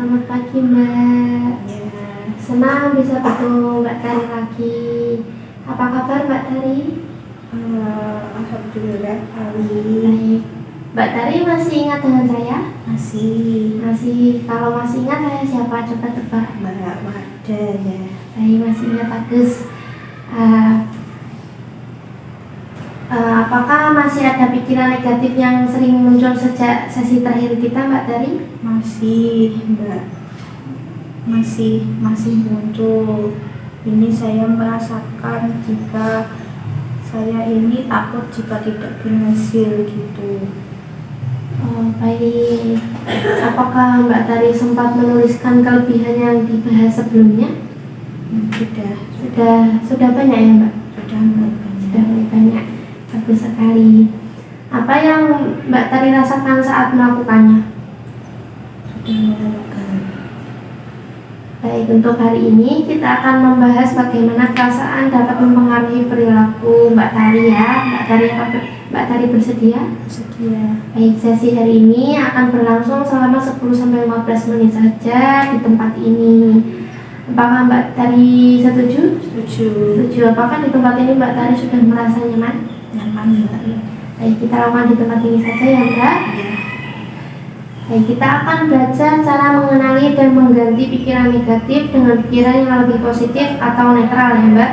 Selamat pagi Mbak. Ya, Senang bisa bertemu Mbak Tari lagi. Apa kabar Mbak Tari? alhamdulillah Baik. Mbak Tari masih ingat dengan saya? masih Masih. Kalau masih ingat saya siapa? Coba tebak. Mbak Wada ya. Saya masih ingat Agus. Uh, apakah masih ada pikiran negatif yang sering muncul sejak sesi terakhir kita Mbak Tari? Masih Mbak, masih muncul. Ini saya merasakan jika saya ini takut jika tidak berhasil gitu. Oh, baik. Apakah Mbak Tari sempat menuliskan kelebihan yang dibahas sebelumnya? Sudah banyak ya Mbak? Sudah Mbak. Sudah banyak. Bagus sekali. Apa yang Mbak Tari rasakan saat melakukannya? Sudah melakukan. Baik, untuk hari ini kita akan membahas bagaimana perasaan dapat mempengaruhi perilaku Mbak Tari ya. Mbak Tari bersedia? Sedia. Baik, sesi hari ini akan berlangsung selama 10-15 menit saja di tempat ini. Apakah Mbak Tari setuju? Setuju. Apakah di tempat ini Mbak Tari sudah merasa nyaman? Nyaman Mbak. Baik, kita lakukan di tempat ini saja ya Mbak. Ya. Baik, kita akan belajar cara mengenali dan mengganti pikiran negatif dengan pikiran yang lebih positif atau netral ya Mbak.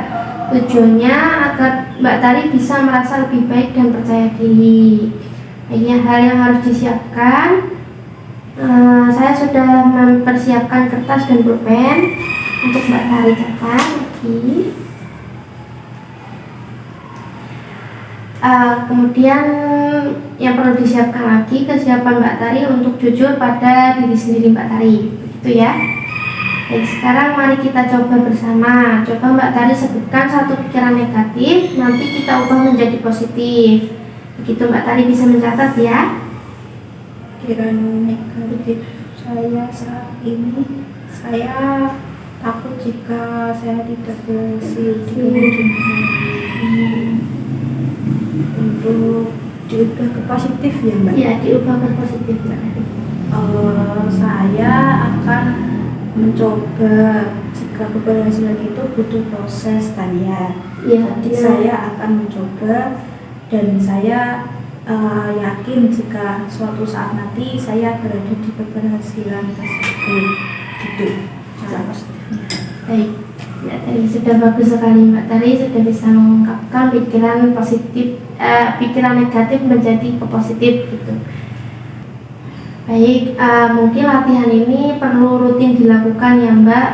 Tujuannya agar Mbak Tari bisa merasa lebih baik dan percaya diri. Baiknya hal yang harus disiapkan, saya sudah mempersiapkan kertas dan pulpen untuk Mbak Tari catat. Kemudian yang perlu disiapkan lagi kesiapan Mbak Tari untuk jujur pada diri sendiri Mbak Tari, begitu ya. Baik, sekarang mari kita coba bersama. Coba Mbak Tari sebutkan satu pikiran negatif, nanti kita ubah menjadi positif. Begitu Mbak Tari bisa mencatat ya. Pikiran negatif saya saat ini, saya takut jika saya tidak berhasil di kemudian hari. Untuk diubah ke positif ya Mbak? Iya, diubah ke positif Mbak Tari. Saya akan mencoba, jika keberhasilan itu butuh proses kan ya. Jadi saya akan mencoba dan saya yakin jika suatu saat nanti saya berada di keberhasilan tersebut gitu cara positifnya. Baik, Mbak Tari sudah bagus sekali. Mbak Tari sudah bisa mengungkapkan pikiran positif, pikiran negatif menjadi ke positif gitu. Baik, mungkin latihan ini perlu rutin dilakukan ya Mbak.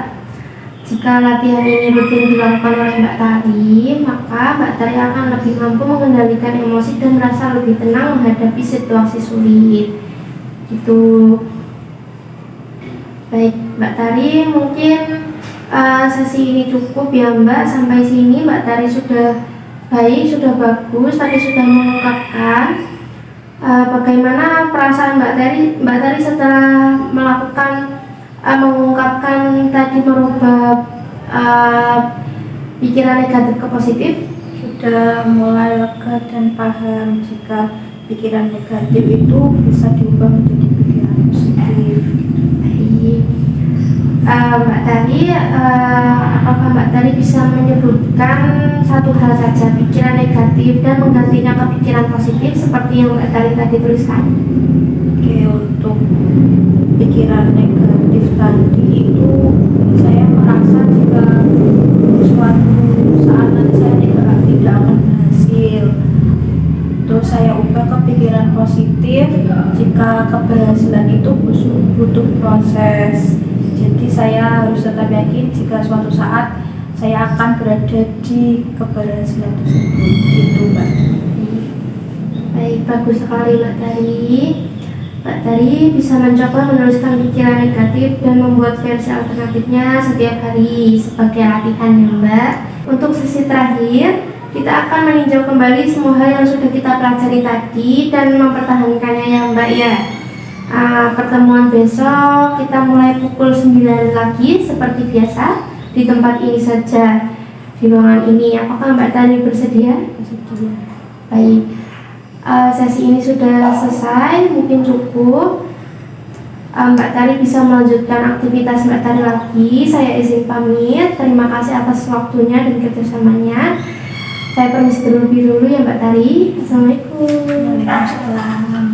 Jika latihan ini rutin dilakukan oleh Mbak Tari, maka Mbak Tari akan lebih mampu mengendalikan emosi dan merasa lebih tenang menghadapi situasi sulit gitu. Baik, Mbak Tari mungkin sesi ini cukup ya Mbak. Sampai sini Mbak Tari sudah baik, sudah bagus, tadi sudah mengungkapkan bagaimana perasaan Mbak Tari setelah melakukan mengungkapkan tadi merubah pikiran negatif ke positif. Sudah mulai lega dan paham jika pikiran negatif itu bisa diubah menjadi pikiran positif. Baik. Mbak Tari, apakah Mbak Tari bisa menyebutkan satu hal saja pikiran negatif dan menggantinya ke pikiran positif seperti yang Mbak Tari tadi tuliskan? Oke, untuk pikiran negatif tadi itu saya merasa jika suatu saat nanti saya tidak akan berhasil. Terus saya ubah ke pikiran positif jika keberhasilan itu butuh proses. Jadi saya harus tetap yakin jika suatu saat saya akan berada di keberhasilan tersebut gitu Mbak. Baik, bagus sekali Mbak Tari. Mbak Tari bisa mencoba menuliskan pikiran negatif dan membuat versi alternatifnya setiap hari sebagai latihan ya Mbak. Untuk sesi terakhir, kita akan meninjau kembali semua hal yang sudah kita pelajari tadi dan mempertahankannya ya Mbak ya. Pertemuan besok kita mulai pukul 9 lagi seperti biasa di tempat ini saja, di ruangan ini. Apakah Mbak Tari bersedia? Bersedia. Baik, sesi ini sudah selesai, mungkin cukup. Mbak Tari bisa melanjutkan aktivitas Mbak Tari lagi. Saya izin pamit. Terima kasih atas waktunya dan kerjasamanya. Saya permisi terlebih dulu ya Mbak Tari. Assalamualaikum. Waalaikumsalam.